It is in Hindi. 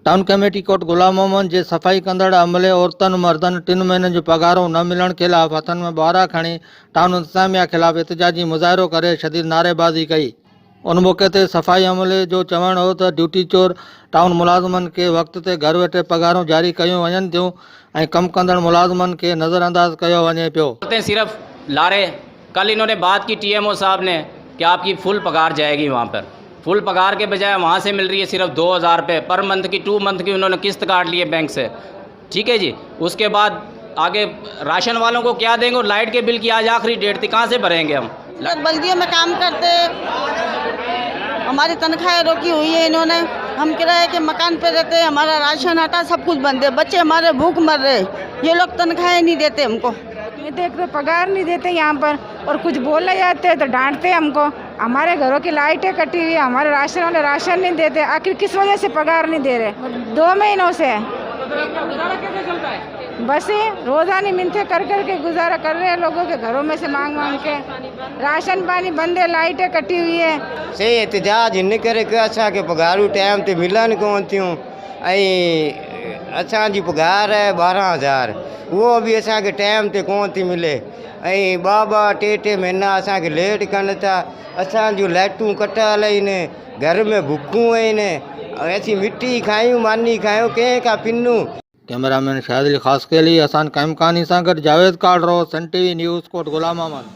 टाउन कमेटी कोट गुलाम मोहम्मद जे सफ़ाई कंदड़ अमले औरतन मर्दन 3 महीननि जो पगारों न मिलण खिलाफ़ हथन में ॿारहा खणी टाउन इंतजामिया खिलाफ़ एहतजाजी मुज़ाहिरो करे शदीद नारेबाज़ी कई। उन मौके ते सफ़ाई अमले जो चवण हो त ड्यूटी चोर टाउन मुलाज़िमनि के वक़्त ते घर वेठे पगारों जारी कयूं वञनि थियूं ऐं कम कंदड़ मुलाज़िमनि के नज़रअंदाज कयो वञे पियो। सिर्फ लारे कल इन्होंने बात की टीएमओ साहब ने कि आपकी फुल पगार जाएगी, वहाँ पर फुल पगार के बजाय वहाँ से मिल रही है सिर्फ 2000 रुपये पर मंथ की, 2 मंथ की उन्होंने किस्त काट ली है बैंक से। ठीक है जी, उसके बाद आगे राशन वालों को क्या देंगे और लाइट के बिल की आज आखिरी डेट थी, कहाँ से भरेंगे हम? बल्दियों में काम करते, हमारी तनख्वाहें रोकी हुई है इन्होंने, हम किराए के मकान पे रहते, हमारा राशन आटा सब कुछ बंद है, बच्चे हमारे भूख मर रहे, ये लोग तनख्वाहें नहीं देते हमको। ये देख रहे पगार नहीं देते यहाँ पर, और कुछ बोलने जाते हैं तो डांटते हमको। हमारे घरों की लाइटें कटी हुई है, हमारे राशन वाले राशन नहीं देते, आखिर किस वजह से पगार नहीं दे रहे? 2 महीनों से बस रोजानी मिन्नतें कर कर के गुजारा कर रहे हैं, लोगों के घरों में से मांग मांग के। राशन पानी बंद है, लाइटें कटी हुई है। से एहतजाज इन करे कि असांखे पगारूं टाइम ते मिलनि कोन थियूं ऐं असांजी पगार है 12000, वो भी असांखे टाइम ते कोन थी मिले ऐं 2-2 टे महीना असांखे लेट कनि था। असांजूं लाइटूं कटियल आहिनि, घर में बुखूं आहिनि, असीं मिट्टी खायूं मानी खायूं, कंहिं खां पिनूं। कैमरामैन शाहिद अली ख़ास के लिए हसन कामकानी सां गॾु Javed कालरो, Sun TV news coat गुलाम मोहम्मद।